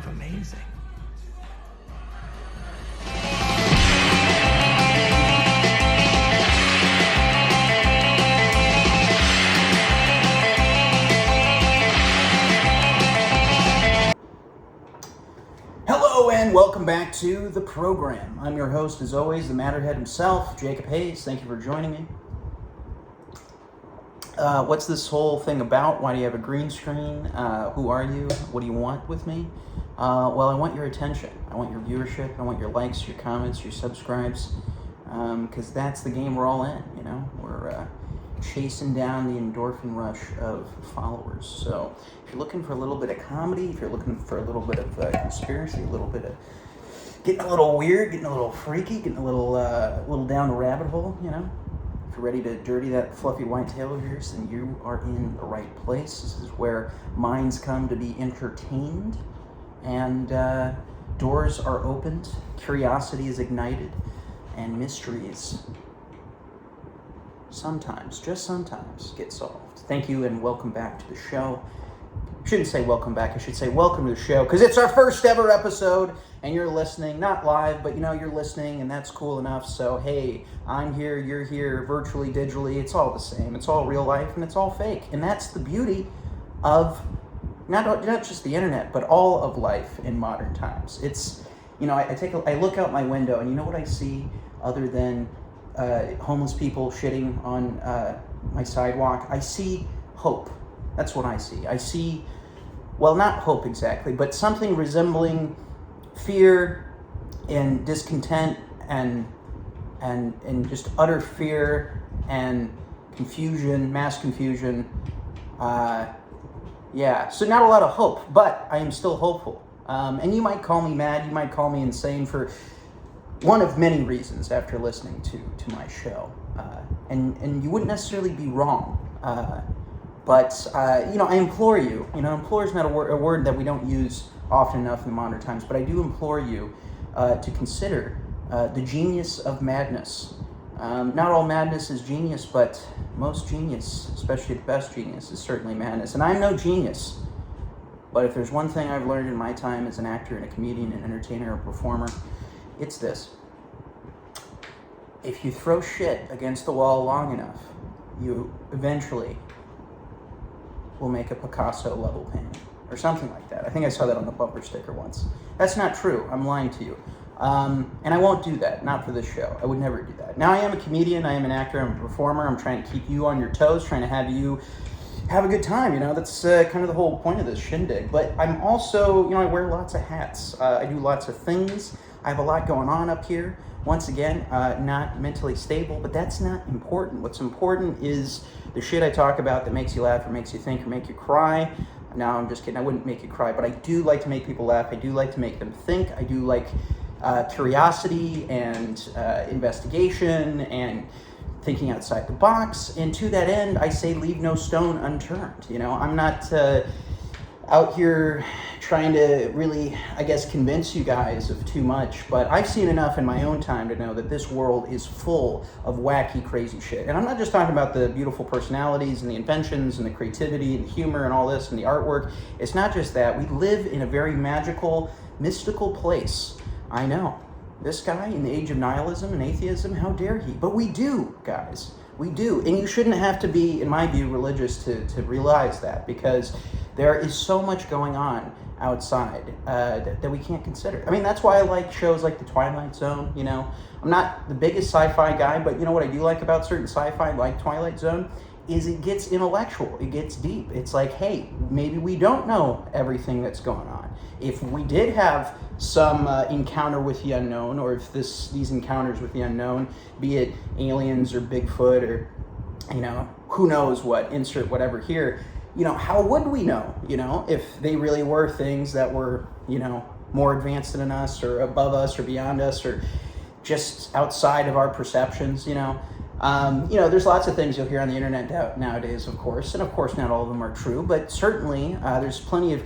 of amazing. Hello and welcome back to the program. I'm your host, as always, the Matterhead himself, Jacob Hayes. Thank you for joining me. What's this whole thing about? Why do you have a green screen? Who are you? What do you want with me? Well, I want your attention. I want your viewership. I want your likes, your comments, your subscribes, because that's the game we're all in, you know? We're chasing down the endorphin rush of followers. So if you're looking for a little bit of comedy, if you're looking for a little bit of conspiracy, a little bit of getting a little weird, getting a little freaky, getting a little down the rabbit hole, you know? If you're ready to dirty that fluffy white tail of yours, then you are in the right place. This is where minds come to be entertained, and doors are opened, curiosity is ignited, and mysteries sometimes, just sometimes, get solved. Thank you and welcome back to the show. I shouldn't say welcome back, I should say welcome to the show, because it's our first ever episode, and you're listening, not live, but you know, you're listening, and that's cool enough. So hey, I'm here, you're here, virtually, digitally, it's all the same. It's all real life, and it's all fake. And that's the beauty of not just the internet, but all of life in modern times. It's, you know, I look out my window, and you know what I see other than homeless people shitting on my sidewalk? I see hope. That's what I see. I see, well, not hope exactly, but something resembling fear and discontent and just utter fear and confusion, mass confusion. Yeah, so not a lot of hope, but I am still hopeful. And you might call me mad, you might call me insane for one of many reasons after listening to my show. And you wouldn't necessarily be wrong. But you know, I implore you, you know, implore is not a word that we don't use often enough in modern times, but I do implore you to consider the genius of madness. Not all madness is genius, but most genius, especially the best genius, is certainly madness. And I'm no genius, but if there's one thing I've learned in my time as an actor and a comedian, an entertainer, a performer, it's this. If you throw shit against the wall long enough, you eventually will make a Picasso-level painting, or something like that. I think I saw that on the bumper sticker once. That's not true. I'm lying to you. And I won't do that, not for this show. I would never do that. Now, I am a comedian, I am an actor, I'm a performer, I'm trying to keep you on your toes, trying to have you have a good time, you know, that's kind of the whole point of this shindig. But I'm also, you know, I wear lots of hats. I do lots of things. I have a lot going on up here. Once again, not mentally stable, but that's not important. What's important is the shit I talk about that makes you laugh or makes you think or make you cry. No, I'm just kidding. I wouldn't make you cry, but I do like to make people laugh. I do like to make them think. I do like curiosity and investigation and thinking outside the box. And to that end, I say leave no stone unturned. You know, I'm not out here trying to really, I guess, convince you guys of too much, but I've seen enough in my own time to know that this world is full of wacky, crazy shit. And I'm not just talking about the beautiful personalities and the inventions and the creativity and the humor and all this and the artwork. It's not just that. We live in a very magical, mystical place. I know. This guy in the age of nihilism and atheism, how dare he? But we do, guys. We do. And you shouldn't have to be, in my view, religious to realize that, because there is so much going on outside that we can't consider. I mean, that's why I like shows like The Twilight Zone, you know. I'm not the biggest sci-fi guy, but you know what I do like about certain sci-fi, like Twilight Zone, is it gets intellectual, it gets deep. It's like, hey, maybe we don't know everything that's going on. If we did have some encounter with the unknown, or if these encounters with the unknown, be it aliens or Bigfoot or, you know, who knows what, insert whatever here, you know, how would we know, you know, if they really were things that were, you know, more advanced than us or above us or beyond us or just outside of our perceptions, you know? You know, there's lots of things you'll hear on the internet nowadays, of course, and of course not all of them are true, but certainly there's plenty of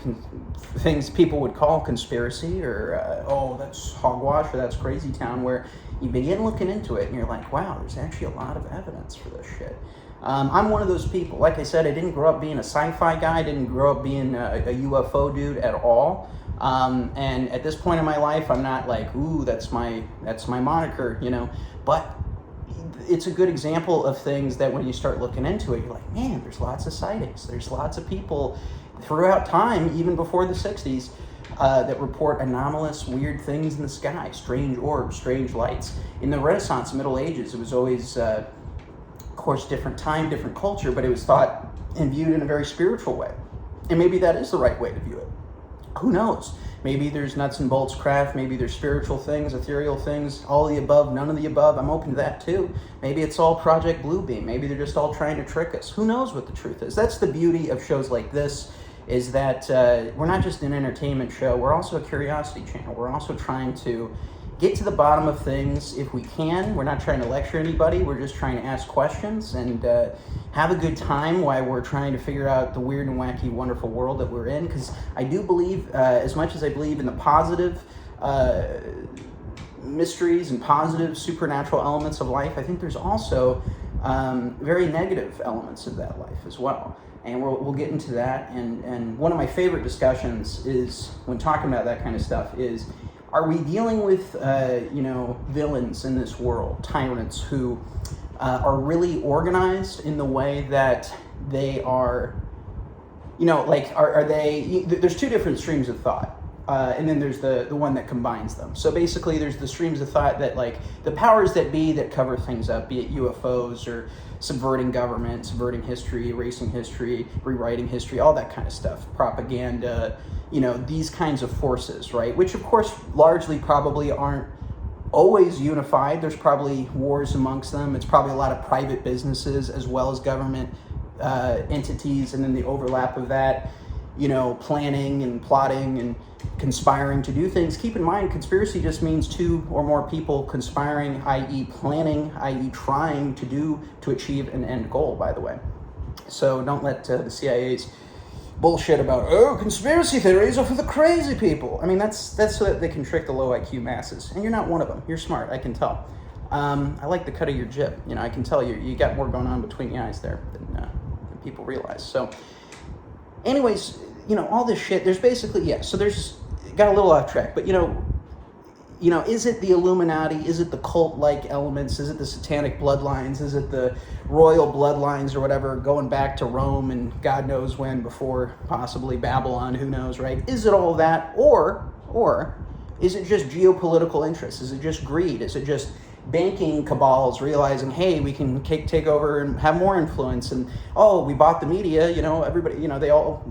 things people would call conspiracy or, oh, that's hogwash or that's crazy town, where you begin looking into it and you're like, wow, there's actually a lot of evidence for this shit. I'm one of those people. Like I said, I didn't grow up being a sci-fi guy. I didn't grow up being a UFO dude at all. And at this point in my life, I'm not like, ooh, that's my moniker, you know. But it's a good example of things that when you start looking into it, you're like, man, there's lots of sightings. There's lots of people throughout time, even before the 60s, that report anomalous, weird things in the sky, strange orbs, strange lights. In the Renaissance, Middle Ages, it was always, of course, different time, different culture, but it was thought and viewed in a very spiritual way. And maybe that is the right way to view it. Who knows? Maybe there's nuts and bolts craft, maybe there's spiritual things, ethereal things, all of the above, none of the above. I'm open to that too. Maybe it's all Project Bluebeam. Maybe they're just all trying to trick us. Who knows what the truth is? That's the beauty of shows like this, is that we're not just an entertainment show, we're also a curiosity channel. We're also trying to get to the bottom of things if we can. We're not trying to lecture anybody, we're just trying to ask questions and have a good time while we're trying to figure out the weird and wacky, wonderful world that we're in. Because I do believe, as much as I believe in the positive mysteries and positive supernatural elements of life, I think there's also very negative elements of that life as well. And we'll get into that. And one of my favorite discussions is, when talking about that kind of stuff, is, are we dealing with, villains in this world, tyrants who are really organized in the way that they are, are they, there's two different streams of thought. And then there's the one that combines them. So basically there's the streams of thought that, like, the powers that be that cover things up, be it UFOs or subverting government, subverting history, erasing history, rewriting history, all that kind of stuff, propaganda, these kinds of forces, right? Which of course largely probably aren't always unified. There's probably wars amongst them. It's probably a lot of private businesses as well as government entities, and then the overlap of that, planning and plotting and conspiring to do things. Keep in mind, conspiracy just means two or more people conspiring, i.e. planning, i.e. trying to achieve an end goal, by the way. So don't let the CIA's bullshit about, conspiracy theories are for the crazy people. I mean, that's so that they can trick the low IQ masses. And you're not one of them. You're smart, I can tell. I like the cut of your jib. I can tell you got more going on between the eyes there than people realize. So anyways, all this shit, there's basically, so there's, got a little off track, but is it the Illuminati? Is it the cult-like elements? Is it the satanic bloodlines? Is it the royal bloodlines or whatever, going back to Rome and God knows when, before possibly Babylon, who knows, right? Is it all that? Or is it just geopolitical interests? Is it just greed? Is it just banking cabals realizing, hey, we can take over and have more influence, and we bought the media, everybody, they all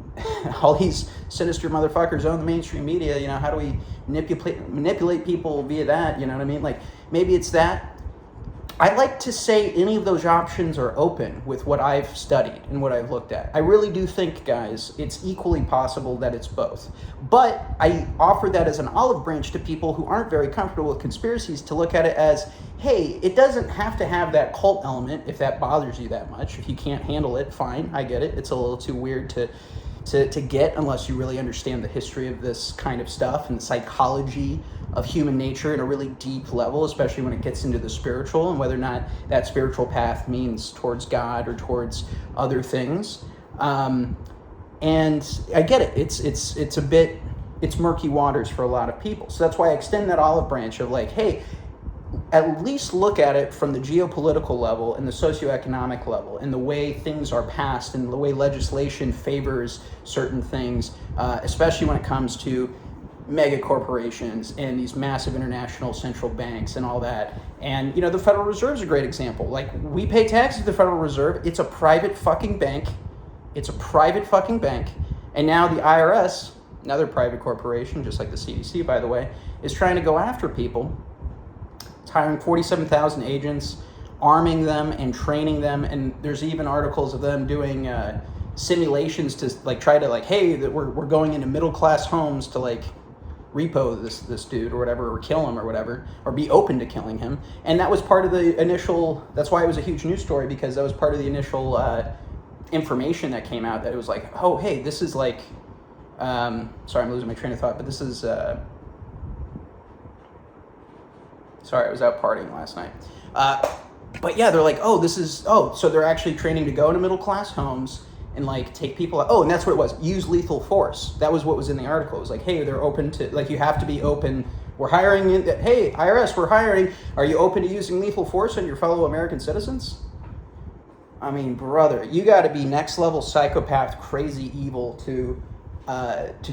these sinister motherfuckers own the mainstream media, how do we manipulate people via that, you know what I mean? Like, maybe it's that. I like to say any of those options are open with what I've studied and what I've looked at. I really do think, guys, it's equally possible that it's both. But I offer that as an olive branch to people who aren't very comfortable with conspiracies, to look at it as, hey, it doesn't have to have that cult element if that bothers you that much. If you can't handle it, fine, I get it. It's a little too weird to get unless you really understand the history of this kind of stuff and the psychology of human nature at a really deep level, especially when it gets into the spiritual and whether or not that spiritual path means towards God or towards other things. And I get it. It's murky waters for a lot of people. So that's why I extend that olive branch of, like, hey, at least look at it from the geopolitical level and the socioeconomic level and the way things are passed and the way legislation favors certain things, especially when it comes to mega corporations and these massive international central banks and all that. And, the Federal Reserve is a great example. Like, we pay taxes to the Federal Reserve. It's a private fucking bank. And now the IRS, another private corporation, just like the CDC, by the way, is trying to go after people. It's hiring 47,000 agents, arming them and training them. And there's even articles of them doing simulations to, like, try to, like, hey, that we're going into middle class homes to, like, repo this dude or whatever, or kill him or whatever, or be open to killing him. And that was part of the initial, that's why it was a huge news story, because that was part of the initial information that came out, that it was like, oh, hey, this is like, sorry, I'm losing my train of thought, but this is, sorry, I was out partying last night. But yeah, they're like, so they're actually training to go into middle class homes and like take people out. Oh, and that's what it was. Use lethal force. That was what was in the article. It was like, hey, they're open to, like, you have to be open. We're hiring, hey, IRS, we're hiring. Are you open to using lethal force on your fellow American citizens? I mean, brother, you got to be next level psychopath, crazy evil to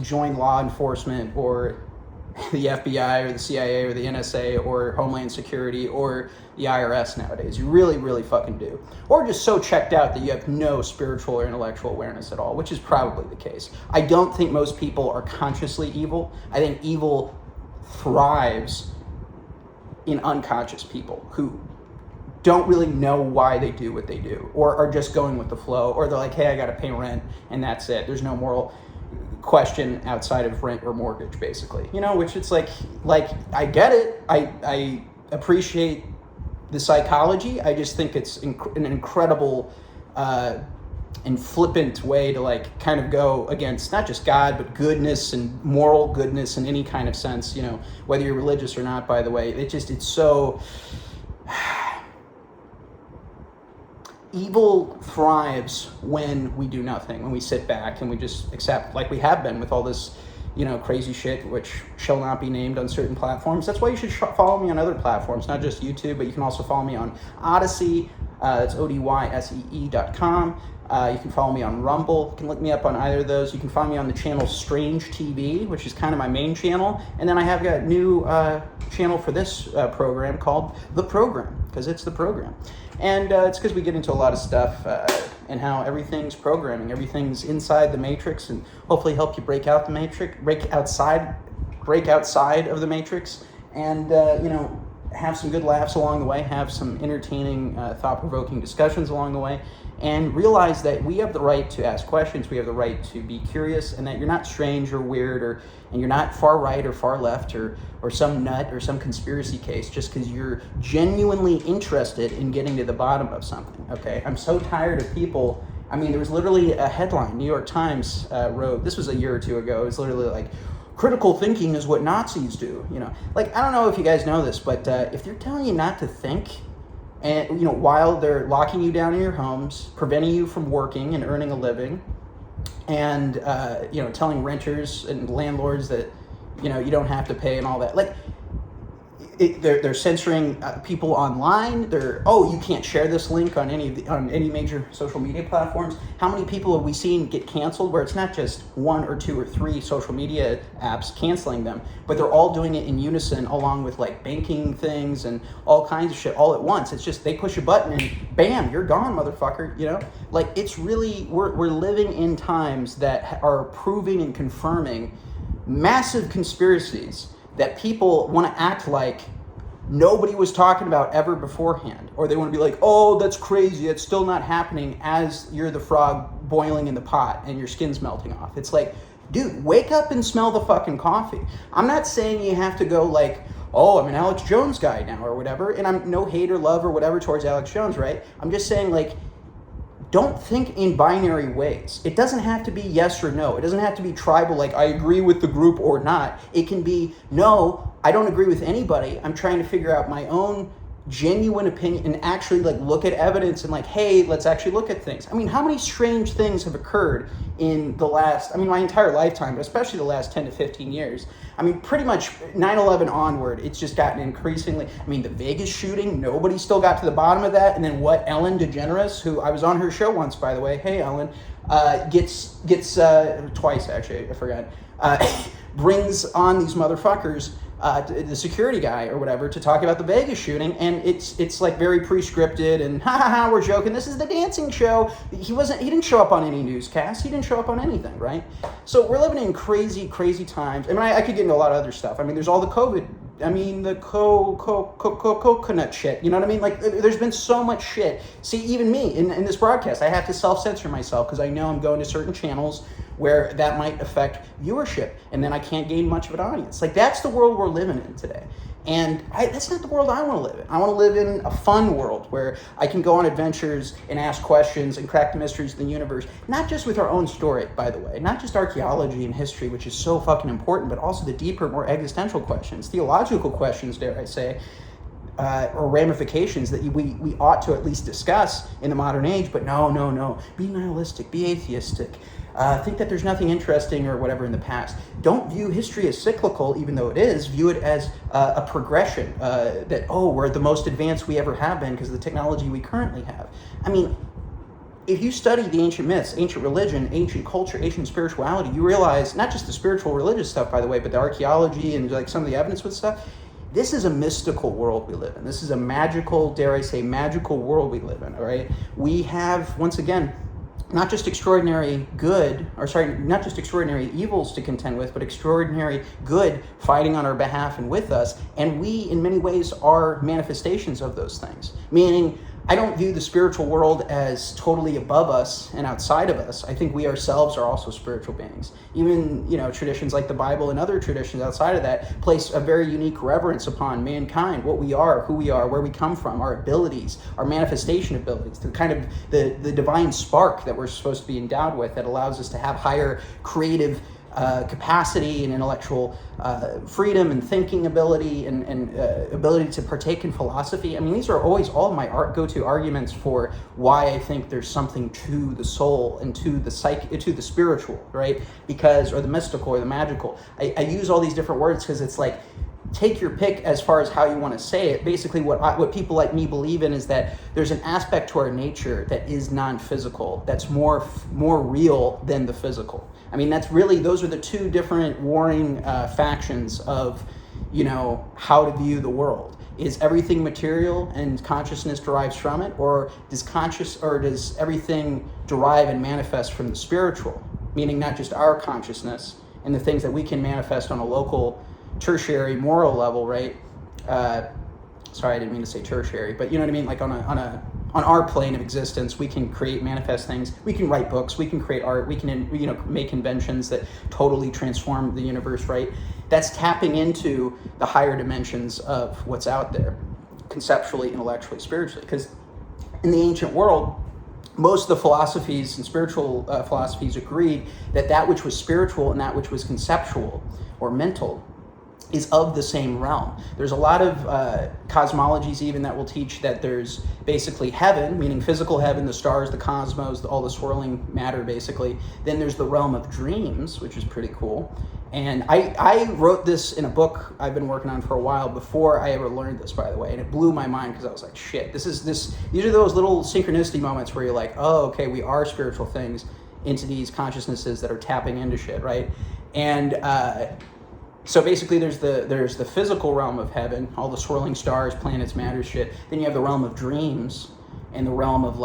join law enforcement or the FBI or the CIA or the NSA or Homeland Security or the IRS nowadays. You really, really fucking do. Or just so checked out that you have no spiritual or intellectual awareness at all, which is probably the case. I don't think most people are consciously evil. I think evil thrives in unconscious people who don't really know why they do what they do, or are just going with the flow, or they're like, hey, I got to pay rent, and that's it. There's no moral question outside of rent or mortgage, basically. You know, which it's like I get it. I appreciate the psychology. I just think it's an incredible and flippant way to like kind of go against not just God, but goodness and moral goodness in any kind of sense, you know, whether you're religious or not, by the way. It's so... Evil thrives when we do nothing, when we sit back and we just accept, like we have been with all this, you know, crazy shit, which shall not be named on certain platforms. That's why you should follow me on other platforms, not just YouTube, but you can also follow me on Odysee. That's ODYSEE.com. You can follow me on Rumble. You can look me up on either of those. You can find me on the channel Strange TV, which is kind of my main channel. And then I have got a new channel for this program called The Program, because it's the program. And it's because we get into a lot of stuff and how everything's programming, everything's inside the matrix, and hopefully help you break out the matrix, break outside of the matrix, and you know, have some good laughs along the way, have some entertaining, thought-provoking discussions along the way, and realize that we have the right to ask questions, we have the right to be curious, and that you're not strange or weird, and you're not far right or far left or some nut or some conspiracy case just because you're genuinely interested in getting to the bottom of something, okay? I'm so tired of people. I mean, there was literally a headline, New York Times wrote, this was a year or two ago, it was literally like, critical thinking is what Nazis do, you know? Like, I don't know if you guys know this, but if they're telling you not to think, and, you know, while they're locking you down in your homes, preventing you from working and earning a living, and, you know, telling renters and landlords that, you know, you don't have to pay and all that. Like, they're censoring people online. You can't share this link on any major social media platforms. How many people have we seen get canceled where it's not just one or two or three social media apps canceling them, but they're all doing it in unison along with like banking things and all kinds of shit all at once. It's just they push a button and bam, you're gone, motherfucker. You know, like it's really we're living in times that are proving and confirming massive conspiracies that people want to act like nobody was talking about ever beforehand. Or they want to be like, oh, that's crazy, it's still not happening, as you're the frog boiling in the pot and your skin's melting off. It's like, dude, wake up and smell the fucking coffee. I'm not saying you have to go like, oh, I'm an Alex Jones guy now or whatever, and I'm no hate or love or whatever towards Alex Jones, right? I'm just saying, like, don't think in binary ways. It doesn't have to be yes or no. It doesn't have to be tribal, like I agree with the group or not. It can be, no, I don't agree with anybody. I'm trying to figure out my own genuine opinion and actually like look at evidence and like, hey, let's actually look at things. I mean, how many strange things have occurred in the last, I mean, my entire lifetime, but especially the last 10 to 15 years. I mean, pretty much 9/11 onward, it's just gotten increasingly, I mean, the Vegas shooting, nobody still got to the bottom of that. And then what Ellen DeGeneres, who I was on her show once, by the way, hey, Ellen, gets twice, actually, I forgot, brings on these motherfuckers, the security guy or whatever, to talk about the Vegas shooting, and it's like very pre-scripted and we're joking, this is the dancing show. He didn't show up on any newscast, he didn't show up on anything, right? So we're living in crazy times. I mean, I could get into a lot of other stuff. I mean, there's all the COVID, I mean, the coconut shit, you know what I mean? Like, there's been so much shit. See, even me, in this broadcast, I have to self-censor myself because I know I'm going to certain channels where that might affect viewership, and then I can't gain much of an audience. Like, that's the world we're living in today. And that's not the world I want to live in. I want to live in a fun world where I can go on adventures and ask questions and crack the mysteries of the universe, not just with our own story, by the way, not just archaeology and history, which is so fucking important, but also the deeper, more existential questions, theological questions, dare I say, or ramifications that we ought to at least discuss in the modern age. But no, be nihilistic, be atheistic, think that there's nothing interesting or whatever in the past. Don't view history as cyclical, even though it is. View it as a progression, that, we're the most advanced we ever have been because of the technology we currently have. I mean, if you study the ancient myths, ancient religion, ancient culture, ancient spirituality, you realize, not just the spiritual religious stuff, by the way, but the archaeology and like some of the evidence with stuff, this is a mystical world we live in. This is a magical, dare I say, magical world we live in, all right? We have, once again, not just extraordinary evils to contend with, but extraordinary good fighting on our behalf and with us. And we, in many ways, are manifestations of those things. Meaning, I don't view the spiritual world as totally above us and outside of us. I think we ourselves are also spiritual beings. Even, traditions like the Bible and other traditions outside of that place a very unique reverence upon mankind, what we are, who we are, where we come from, our abilities, our manifestation abilities, the kind of the divine spark that we're supposed to be endowed with that allows us to have higher creative capacity and intellectual freedom and thinking ability and ability to partake in philosophy. I mean, these are always all my go-to arguments for why I think there's something to the soul and to the to the spiritual, right? Or the mystical or the magical. I use all these different words because it's like, take your pick as far as how you want to say it. Basically, what people like me believe in is that there's an aspect to our nature that is non-physical, that's more real than the physical. I mean, those are the two different warring factions of, how to view the world. Is everything material and consciousness derives from it, or does everything derive and manifest from the spiritual? Meaning not just our consciousness and the things that we can manifest on a local, tertiary, moral level, right? Sorry, I didn't mean to say tertiary, but you know what I mean? Like on our plane of existence, we can create, manifest things. We can write books. We can create art. We can, make inventions that totally transform the universe, right? That's tapping into the higher dimensions of what's out there, conceptually, intellectually, spiritually. Because in the ancient world, most of the philosophies and spiritual philosophies agreed that which was spiritual and that which was conceptual or mental is of the same realm. There's a lot of cosmologies even that will teach that there's basically heaven, meaning physical heaven, the stars, the cosmos, all the swirling matter basically. Then there's the realm of dreams, which is pretty cool. And I wrote this in a book I've been working on for a while before I ever learned this, by the way, and it blew my mind because I was like, shit, these are those little synchronicity moments where you're like, oh, okay, we are spiritual things, entities, consciousnesses that are tapping into shit, right? And so basically there's the physical realm of heaven, all the swirling stars, planets, matter shit. Then you have the realm of dreams and the realm of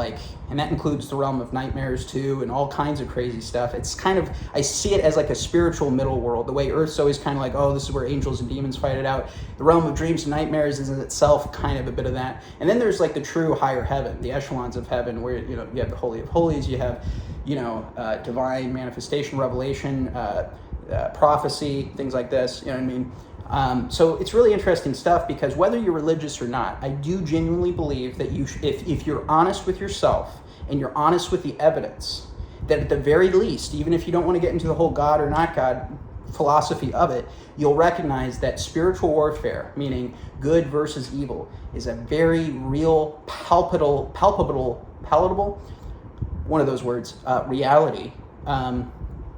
and that includes the realm of nightmares too and all kinds of crazy stuff. It's kind of, I see it as like a spiritual middle world. The way Earth's always kind of like, oh, this is where angels and demons fight it out. The realm of dreams and nightmares is in itself kind of a bit of that. And then there's like the true higher heaven, the echelons of heaven where, you have the Holy of Holies, you have, divine manifestation, revelation, prophecy, things like this, you know what I mean? So it's really interesting stuff because whether you're religious or not, I do genuinely believe that if you're honest with yourself and you're honest with the evidence, that at the very least, even if you don't want to get into the whole God or not God philosophy of it, you'll recognize that spiritual warfare, meaning good versus evil, is a very real, palatable, one of those words, reality,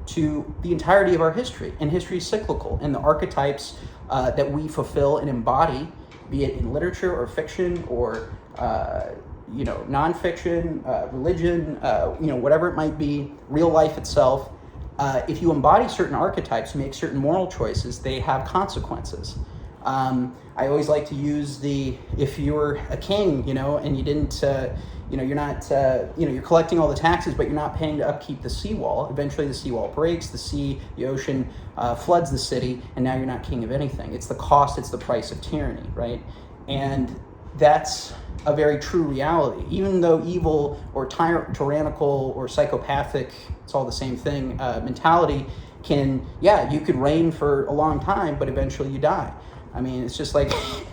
to the entirety of our history. And history is cyclical, and the archetypes that we fulfill and embody, be it in literature or fiction or nonfiction, religion, whatever it might be, real life itself, if you embody certain archetypes, make certain moral choices, they have consequences. I always like to use if you're a king, and you didn't, you're not, you're collecting all the taxes, but you're not paying to upkeep the seawall. Eventually the seawall breaks, the ocean floods the city, and now you're not king of anything. It's the cost, it's the price of tyranny, right? And that's a very true reality. Even though evil or tyrannical or psychopathic, it's all the same thing, mentality you could reign for a long time, but eventually you die. I mean, it's just like,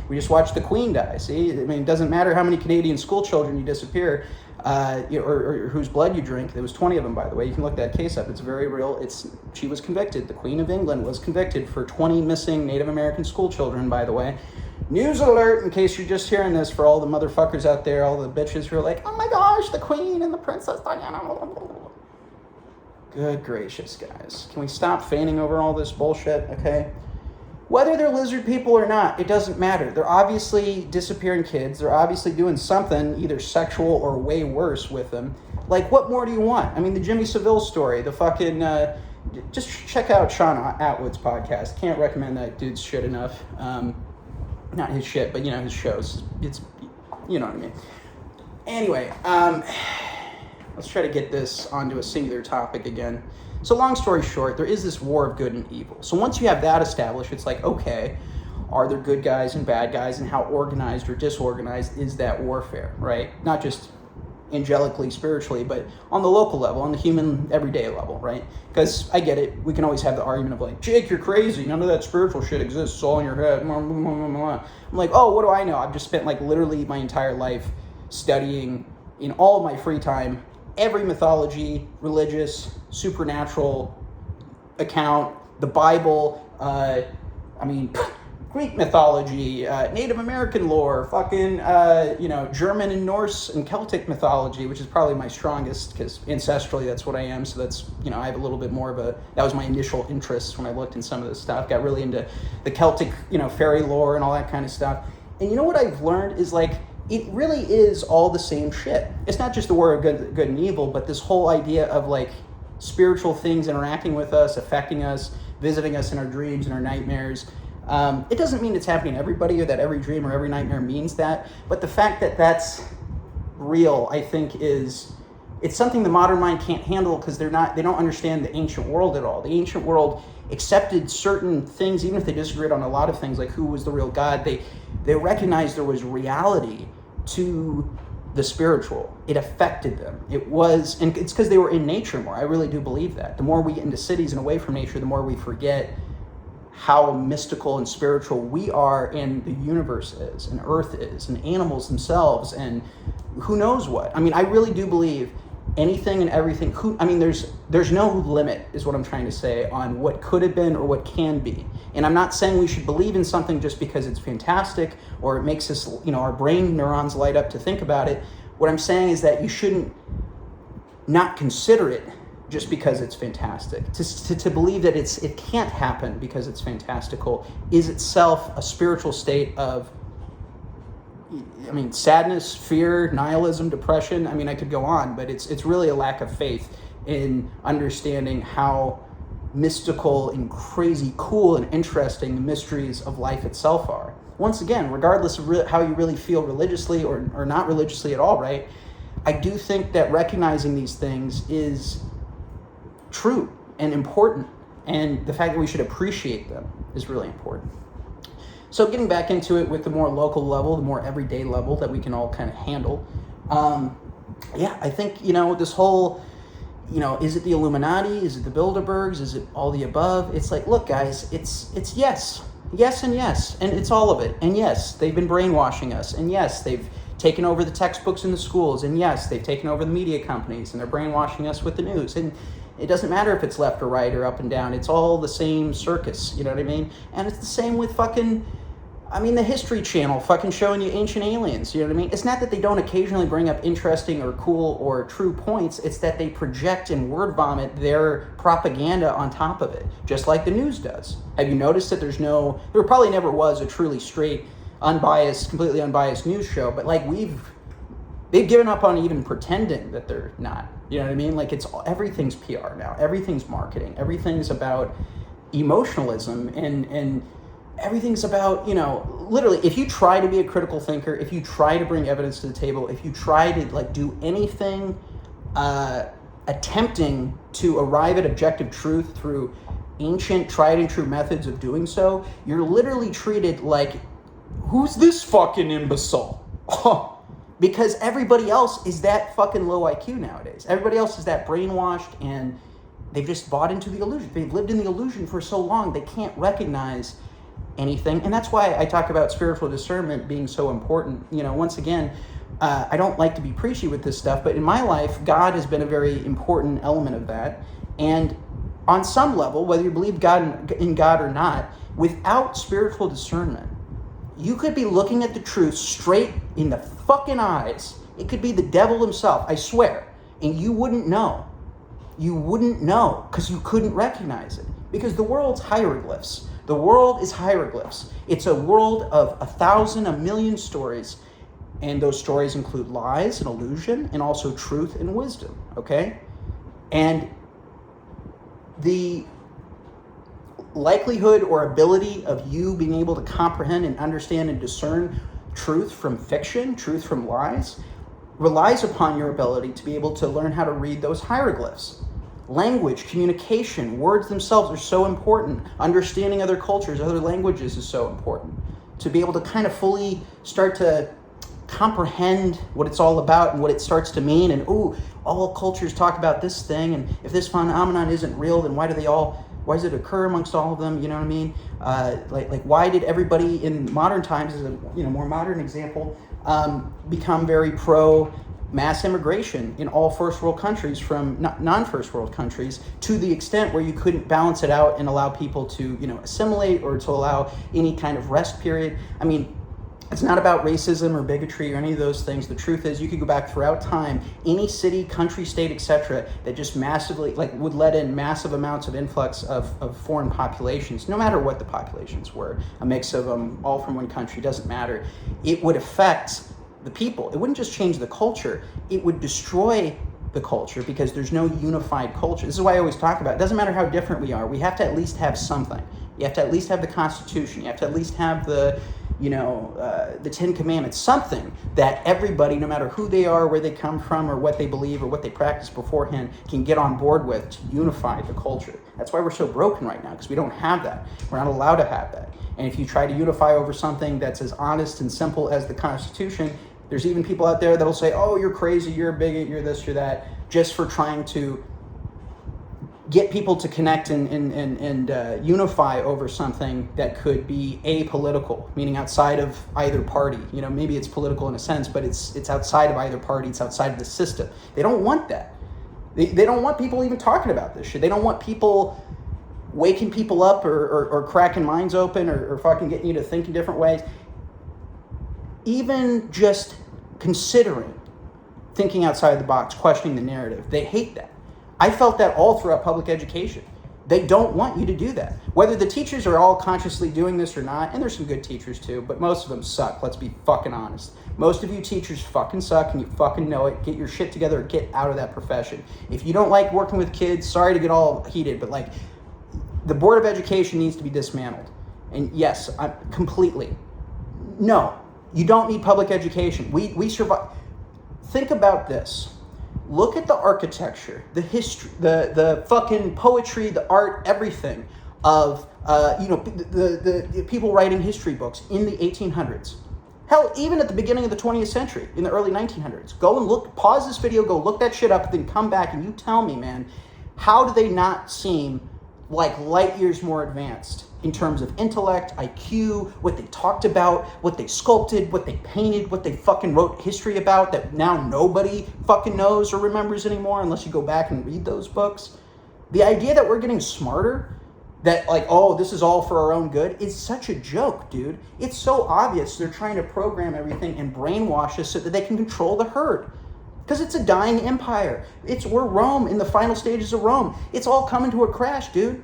we just watched the Queen die, see? I mean, it doesn't matter how many Canadian school children you disappear, or whose blood you drink. There was 20 of them, by the way. You can look that case up. It's very real. She was convicted. The Queen of England was convicted for 20 missing Native American school children, by the way. News alert, in case you're just hearing this, for all the motherfuckers out there, all the bitches who are like, oh my gosh, the Queen and the Princess Diana. Good gracious, guys. Can we stop feigning over all this bullshit, okay? Whether they're lizard people or not, it doesn't matter. They're obviously disappearing kids. They're obviously doing something either sexual or way worse with them. Like, what more do you want? I mean, the Jimmy Savile story, the fucking... just check out Sean Atwood's podcast. Can't recommend that dude's shit enough. Not his shit, but, his shows. It's, you know what I mean. Anyway, let's try to get this onto a singular topic again. So long story short, there is this war of good and evil. So once you have that established, it's like, okay, are there good guys and bad guys, and how organized or disorganized is that warfare, right? Not just angelically, spiritually, but on the local level, on the human everyday level, right? Because I get it, we can always have the argument of like, Jake, you're crazy, none of that spiritual shit exists, it's all in your head. I'm like, oh, what do I know? I've just spent like literally my entire life studying in all of my free time every mythology, religious, supernatural account, the Bible, Greek mythology, Native American lore, fucking, German and Norse and Celtic mythology, which is probably my strongest, because ancestrally that's what I am, so that's, I have a little bit more of that was my initial interest when I looked in some of this stuff, got really into the Celtic, fairy lore and all that kind of stuff. And you know what I've learned is, like, it really is all the same shit. It's not just the war of good and evil, but this whole idea of, like, spiritual things interacting with us, affecting us, visiting us in our dreams and our nightmares. It doesn't mean it's happening to everybody, or that every dream or every nightmare means that, but the fact that that's real, I think, it's something the modern mind can't handle, because they don't understand the ancient world at all. The ancient world accepted certain things, even if they disagreed on a lot of things, like who was the real God. They recognized there was reality to the spiritual. It affected them. It was, and it's because they were in nature more. I really do believe that. The more we get into cities and away from nature, the more we forget how mystical and spiritual we are, and the universe is, and Earth is, and animals themselves, and who knows what. I mean, I really do believe anything and everything. There's no limit, is what I'm trying to say, on what could have been or what can be. And I'm not saying we should believe in something just because it's fantastic or it makes us, our brain neurons light up to think about it. What I'm saying is that you shouldn't not consider it just because it's fantastic. To believe that it can't happen because it's fantastical is itself a spiritual state of, sadness, fear, nihilism, depression. I could go on, but it's really a lack of faith in understanding how mystical and crazy cool and interesting the mysteries of life itself are. Once again, regardless of how you really feel religiously or not religiously at all, right? I do think that recognizing these things is true and important, and the fact that we should appreciate them is really important. So getting back into it with the more local level, the more everyday level that we can all kind of handle, I think, this whole, is it the Illuminati? Is it the Bilderbergs? Is it all the above? It's like, look, guys, it's yes, and yes, and it's all of it. And yes, they've been brainwashing us. And yes, they've taken over the textbooks in the schools. And yes, they've taken over the media companies, and they're brainwashing us with the news. And it doesn't matter if it's left or right or up and down. It's all the same circus, you know what I mean? And it's the same with the History Channel fucking showing you ancient aliens, you know what I mean? It's not that they don't occasionally bring up interesting or cool or true points. It's that they project and word vomit their propaganda on top of it, just like the news does. Have you noticed that there probably never was a truly straight, unbiased, completely unbiased news show, but they've given up on even pretending that they're not. You know what I mean? Like, everything's PR now. Everything's marketing. Everything's about emotionalism, and everything's about, literally, if you try to be a critical thinker, if you try to bring evidence to the table, if you try to, do anything attempting to arrive at objective truth through ancient, tried and true methods of doing so, you're literally treated like, who's this fucking imbecile? Because everybody else is that fucking low IQ nowadays. Everybody else is that brainwashed, and they've just bought into the illusion. They've lived in the illusion for so long, they can't recognize anything. And that's why I talk about spiritual discernment being so important. Once again, I don't like to be preachy with this stuff, but in my life, God has been a very important element of that. And on some level, whether you believe in God or not, without spiritual discernment, You could be looking at the truth straight in the fucking eyes. It could be the devil himself, I swear. And you wouldn't know. You wouldn't know because you couldn't recognize it. Because the world's hieroglyphs. The world is hieroglyphs. It's a world of 1,000, 1,000,000 stories. And those stories include lies and illusion and also truth and wisdom, okay? And the likelihood or ability of you being able to comprehend and understand and discern truth from fiction, truth from lies, relies upon your ability to be able to learn how to read those hieroglyphs. Language, communication, words themselves are so important. Understanding other cultures, other languages is so important. To be able to kind of fully start to comprehend what it's all about and what it starts to mean. And, all cultures talk about this thing. And if this phenomenon isn't real, then why does it occur amongst all of them? You know what I mean? Like why did everybody in modern times, as a more modern example, become very pro mass immigration in all first world countries from non-first world countries, to the extent where you couldn't balance it out and allow people to assimilate or to allow any kind of rest period? I mean, it's not about racism or bigotry or any of those things. The truth is, you could go back throughout time, any city, country, state, etc., that just massively, would let in massive amounts of influx of foreign populations, no matter what the populations were, a mix of them, all from one country, doesn't matter. It would affect the people. It wouldn't just change the culture. It would destroy the culture because there's no unified culture. This is why I always talk about it. It doesn't matter how different we are. We have to at least have something. You have to at least have the Constitution. You have to at least have the Ten Commandments, something that everybody, no matter who they are, where they come from, or what they believe, or what they practice beforehand, can get on board with to unify the culture. That's why we're so broken right now, because we don't have that. We're not allowed to have that. And if you try to unify over something that's as honest and simple as the Constitution, there's even people out there that'll say, oh, you're crazy, you're a bigot, you're this, you're that, just for trying to get people to connect and unify over something that could be apolitical, meaning outside of either party. Maybe it's political in a sense, but it's outside of either party. It's outside of the system. They don't want that. They don't want people even talking about this shit. They don't want people waking people up or cracking minds open or fucking getting you to think in different ways. Even just considering thinking outside the box, questioning the narrative, they hate that. I felt that all throughout public education. They don't want you to do that. Whether the teachers are all consciously doing this or not, and there's some good teachers too, but most of them suck. Let's be fucking honest. Most of you teachers fucking suck and you fucking know it. Get your shit together or get out of that profession. If you don't like working with kids, sorry to get all heated, but the Board of Education needs to be dismantled. And yes, I'm completely. No, you don't need public education. We survive. Think about this. Look at the architecture, the history, the fucking poetry, the art, everything of the people writing history books in the 1800s. Hell, even at the beginning of the 20th century, in the early 1900s. Go and look, pause this video, go look that shit up, then come back and you tell me, man, how do they not seem like light years more advanced in terms of intellect, IQ, what they talked about, what they sculpted, what they painted, what they fucking wrote history about that now nobody fucking knows or remembers anymore unless you go back and read those books? The idea that we're getting smarter, that this is all for our own good, is such a joke, dude. It's so obvious they're trying to program everything and brainwash us so that they can control the herd. Because it's a dying empire. We're Rome, in the final stages of Rome. It's all coming to a crash, dude.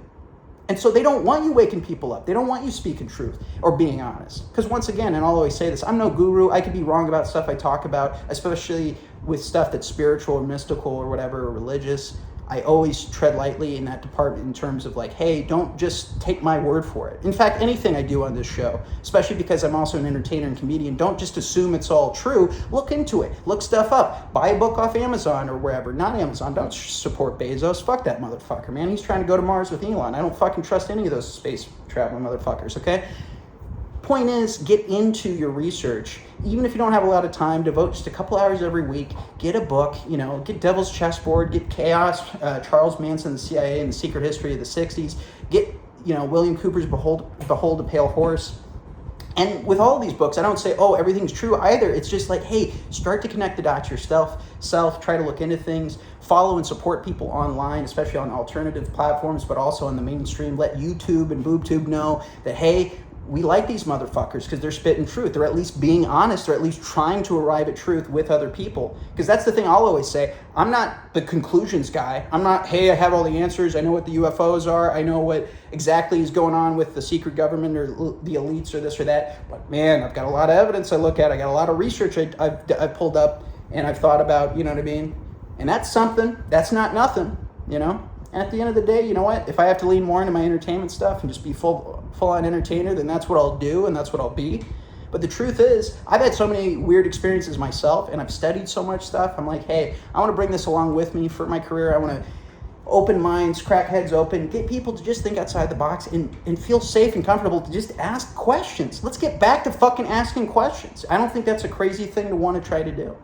And so they don't want you waking people up. They don't want you speaking truth or being honest. Because once again, and I'll always say this, I'm no guru. I could be wrong about stuff I talk about, especially with stuff that's spiritual or mystical or whatever, or religious. I always tread lightly in that department in terms of hey, don't just take my word for it. In fact, anything I do on this show, especially because I'm also an entertainer and comedian, don't just assume it's all true. Look into it. Look stuff up. Buy a book off Amazon or wherever. Not Amazon. Don't support Bezos. Fuck that motherfucker, man. He's trying to go to Mars with Elon. I don't fucking trust any of those space traveling motherfuckers, okay? Point is, get into your research. Even if you don't have a lot of time, devote just a couple hours every week. Get a book, get Devil's Chessboard, get Chaos, Charles Manson, the CIA, and the Secret History of the 60s. Get, William Cooper's Behold a Pale Horse. And with all these books, I don't say, everything's true either. It's just hey, start to connect the dots yourself, try to look into things, follow and support people online, especially on alternative platforms, but also on the mainstream. Let YouTube and BoobTube know that, hey, we like these motherfuckers because they're spitting truth. They're at least being honest. They're at least trying to arrive at truth with other people. Because that's the thing I'll always say. I'm not the conclusions guy. I'm not, hey, I have all the answers. I know what the UFOs are. I know what exactly is going on with the secret government or the elites or this or that. But man, I've got a lot of evidence I look at. I got a lot of research I've pulled up and I've thought about, you know what I mean? And that's something. That's not nothing, you know? And at the end of the day, you know what? If I have to lean more into my entertainment stuff and just be full-on entertainer, then that's what I'll do and that's what I'll be. But the truth is, I've had so many weird experiences myself and I've studied so much stuff. I'm like, hey, I want to bring this along with me for my career. I want to open minds, crack heads open, get people to just think outside the box and feel safe and comfortable to just ask questions. Let's get back to fucking asking questions. I don't think that's a crazy thing to want to try to do.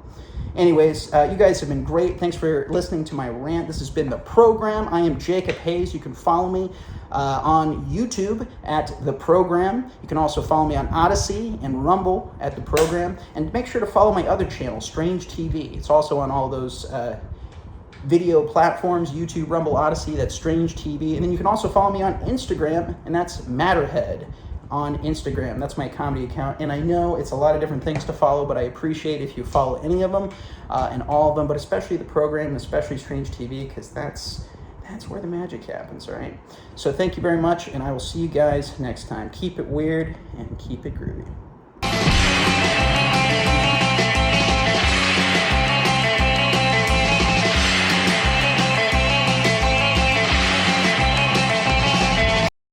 Anyways, you guys have been great. Thanks for listening to my rant. This has been The Program. I am Jacob Hayes. You can follow me on YouTube at The Program. You can also follow me on Odysee and Rumble at The Program. And make sure to follow my other channel, Strange TV. It's also on all those video platforms, YouTube, Rumble, Odysee. That's Strange TV. And then you can also follow me on Instagram, and that's Matterhead on Instagram. That's my comedy account. And I know it's a lot of different things to follow, but I appreciate if you follow any of them and all of them, but especially The Program, and especially Strange TV, because that's where the magic happens, all right? So thank you very much, and I will see you guys next time. Keep it weird and keep it groovy.